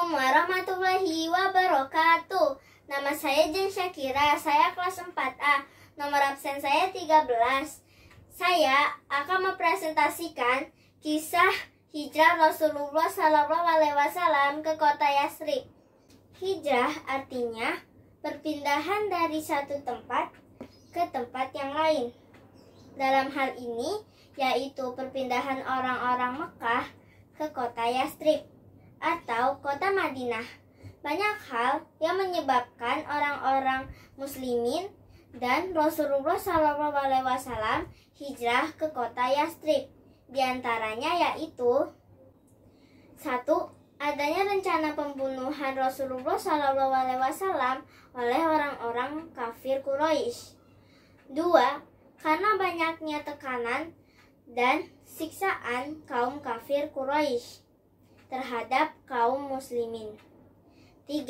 Assalamualaikum warahmatullahi wabarakatuh. Nama saya Jen Syakira, saya kelas 4A. Nomor absen saya 13. Saya akan mempresentasikan kisah hijrah Rasulullah SAW ke kota Yatsrib. Hijrah artinya perpindahan dari satu tempat ke tempat yang lain. Dalam hal ini, yaitu perpindahan orang-orang Mekah ke kota Yatsrib atau kota Madinah. Banyak hal yang menyebabkan orang-orang muslimin dan Rasulullah SAW hijrah ke kota Yatsrib. Di antaranya yaitu 1. Adanya rencana pembunuhan Rasulullah SAW oleh orang-orang kafir Quraisy. 2. Karena banyaknya tekanan dan siksaan kaum kafir Quraisy terhadap kaum muslimin. 3.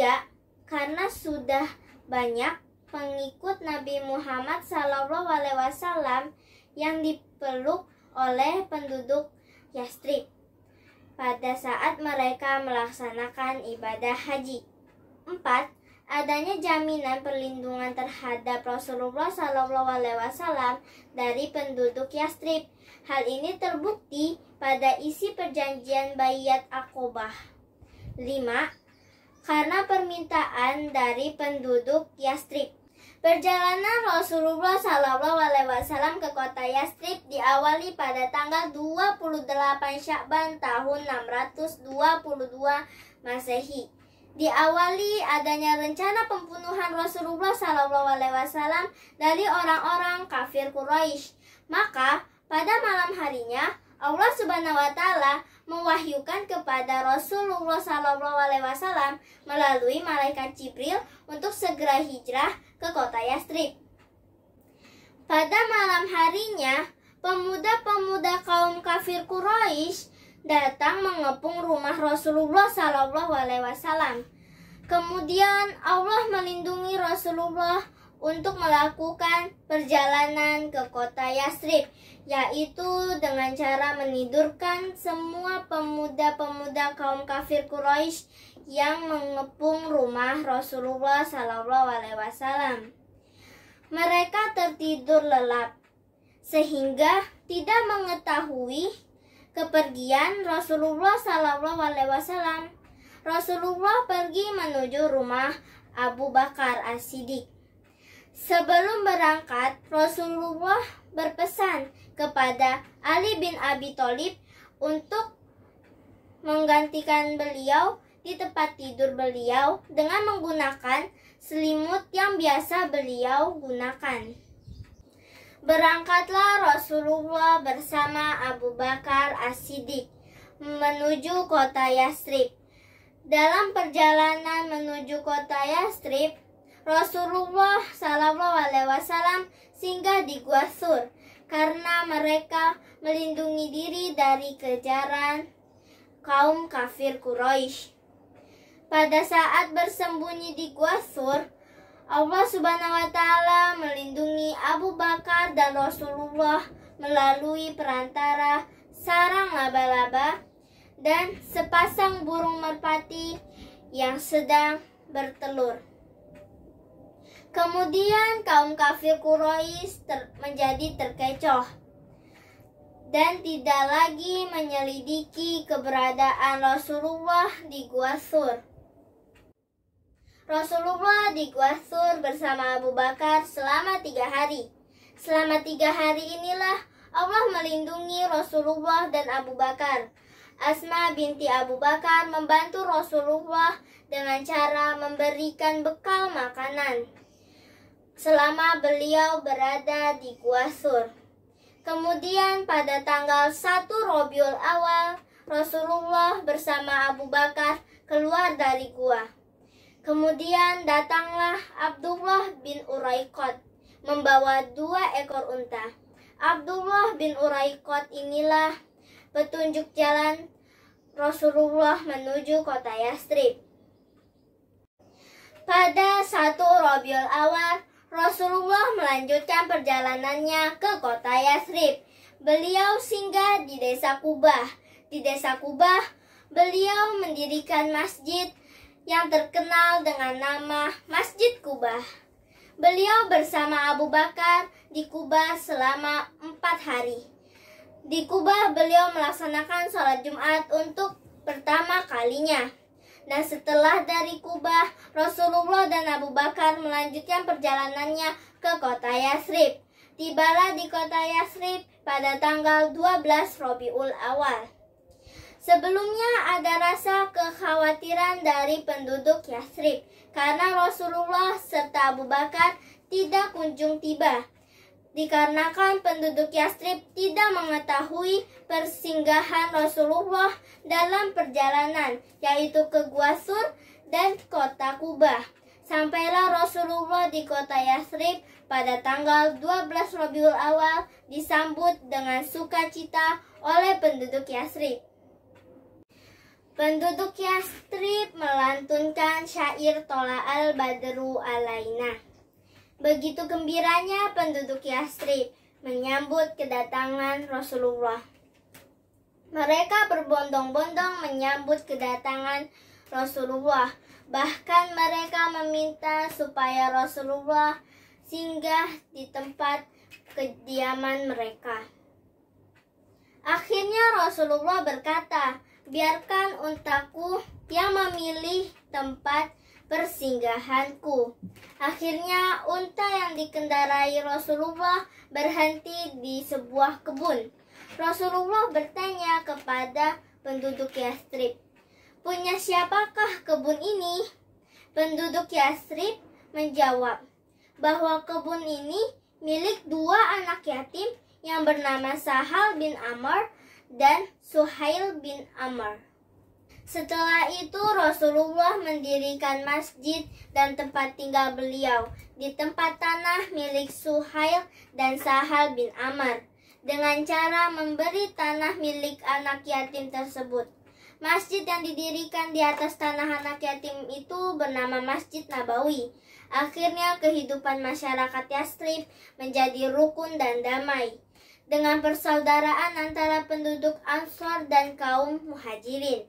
Karena sudah banyak pengikut Nabi Muhammad SAW yang dipeluk oleh penduduk Yatsrib pada saat mereka melaksanakan ibadah haji. 4. Adanya jaminan perlindungan terhadap Rasulullah SAW dari penduduk Yatsrib. Hal ini terbukti pada isi perjanjian Baiat Aqobah. 5. Karena permintaan dari penduduk Yatsrib. Perjalanan Rasulullah SAW ke kota Yatsrib diawali pada tanggal 28 Sya'ban tahun 622 Masehi. Diawali adanya rencana pembunuhan Rasulullah SAW dari orang-orang kafir Quraisy. Maka pada malam harinya Allah Subhanahu wa Ta'ala mewahyukan kepada Rasulullah SAW melalui malaikat Jibril untuk segera hijrah ke kota Yatsrib. Pada malam harinya, pemuda-pemuda kaum kafir Quraisy datang mengepung rumah Rasulullah SAW. Kemudian Allah melindungi Rasulullah untuk melakukan perjalanan ke kota Yatsrib, yaitu dengan cara menidurkan semua pemuda-pemuda kaum kafir Quraisy yang mengepung rumah Rasulullah SAW. Mereka tertidur lelap sehingga tidak mengetahui kepergian Rasulullah SAW. Rasulullah pergi menuju rumah Abu Bakar As-Siddiq. Sebelum berangkat, Rasulullah berpesan kepada Ali bin Abi Thalib untuk menggantikan beliau di tempat tidur beliau dengan menggunakan selimut yang biasa beliau gunakan. Berangkatlah Rasulullah bersama Abu Bakar As-Siddiq menuju kota Yatsrib. Dalam perjalanan menuju kota Yatsrib, Rasulullah SAW singgah di Gua Thur karena mereka melindungi diri dari kejaran kaum kafir Quraisy. Pada saat bersembunyi di Gua Thur, Allah Subhanahu wa Ta'ala melindungi Abu Bakar dan Rasulullah melalui perantara sarang laba-laba dan sepasang burung merpati yang sedang bertelur. Kemudian kaum kafir Quraisy menjadi terkecoh dan tidak lagi menyelidiki keberadaan Rasulullah di Gua Thur. Rasulullah di Gua Thur bersama Abu Bakar selama 3 hari. Selama 3 hari inilah Allah melindungi Rasulullah dan Abu Bakar. Asma binti Abu Bakar membantu Rasulullah dengan cara memberikan bekal makanan selama beliau berada di Gua Thur. Kemudian pada tanggal 1 Rabiul Awal, Rasulullah bersama Abu Bakar keluar dari gua. Kemudian datanglah Abdullah bin Uraiqat membawa 2 ekor unta. Abdullah bin Uraiqat inilah petunjuk jalan Rasulullah menuju kota Yatsrib. Pada 1 Rabiul Awal, Rasulullah melanjutkan perjalanannya ke kota Yatsrib. Beliau singgah di desa Kubah. Di desa Kubah, beliau mendirikan masjid yang terkenal dengan nama Masjid Kubah. Beliau bersama Abu Bakar di Kubah selama 4 hari. Di Kubah beliau melaksanakan sholat Jumat untuk pertama kalinya. Dan setelah dari Kubah, Rasulullah dan Abu Bakar melanjutkan perjalanannya ke kota Yathrib. Tibalah di kota Yathrib pada tanggal 12 Rabiul Awal. Sebelumnya ada rasa kekhawatiran dari penduduk Yathrib karena Rasulullah serta Abu Bakar tidak kunjung tiba. Dikarenakan penduduk Yathrib tidak mengetahui persinggahan Rasulullah dalam perjalanan, yaitu ke Gua Sur dan kota Kubah. Sampailah Rasulullah di kota Yathrib pada tanggal 12 Rabiul Awal disambut dengan sukacita oleh penduduk Yathrib. Penduduk Yathrib melantunkan syair Tola al-Badru alaina. Begitu gembiranya penduduk Yathrib menyambut kedatangan Rasulullah. Mereka berbondong-bondong menyambut kedatangan Rasulullah. Bahkan mereka meminta supaya Rasulullah singgah di tempat kediaman mereka. Akhirnya Rasulullah berkata, "Biarkan untaku yang memilih tempat persinggahanku." Akhirnya unta yang dikendarai Rasulullah berhenti di sebuah kebun. Rasulullah bertanya kepada penduduk Yathrib, "Punya siapakah kebun ini?" Penduduk Yathrib menjawab bahwa kebun ini milik 2 anak yatim yang bernama Sahal bin Amr dan Suhail bin Amr. Setelah itu Rasulullah mendirikan masjid dan tempat tinggal beliau di tempat tanah milik Suhail dan Sahal bin Amr dengan cara memberi tanah milik anak yatim tersebut. Masjid yang didirikan di atas tanah anak yatim itu bernama Masjid Nabawi. Akhirnya kehidupan masyarakat Yathrib menjadi rukun dan damai dengan persaudaraan antara penduduk Ansor dan kaum Muhajirin.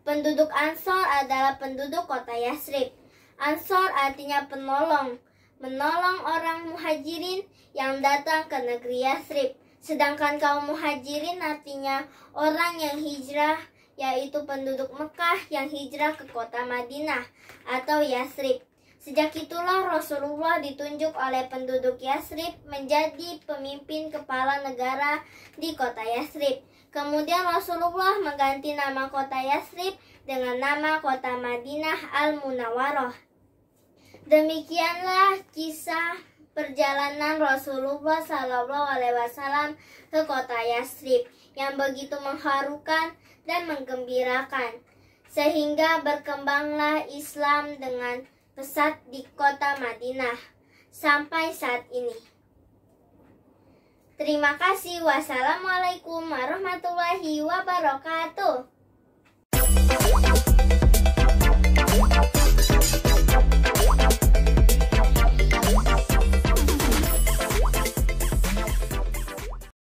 Penduduk Ansor adalah penduduk kota Yathrib. Ansor artinya penolong, menolong orang Muhajirin yang datang ke negeri Yathrib. Sedangkan kaum Muhajirin artinya orang yang hijrah, yaitu penduduk Mekah yang hijrah ke kota Madinah atau Yathrib. Sejak itulah Rasulullah ditunjuk oleh penduduk Yathrib menjadi pemimpin kepala negara di kota Yathrib. Kemudian Rasulullah mengganti nama kota Yathrib dengan nama kota Madinah Al-Munawwarah. Demikianlah kisah perjalanan Rasulullah SAW ke kota Yathrib yang begitu mengharukan dan menggembirakan, sehingga berkembanglah Islam dengan pesat di kota Madinah sampai saat ini. Terima kasih. Wassalamualaikum warahmatullahi wabarakatuh.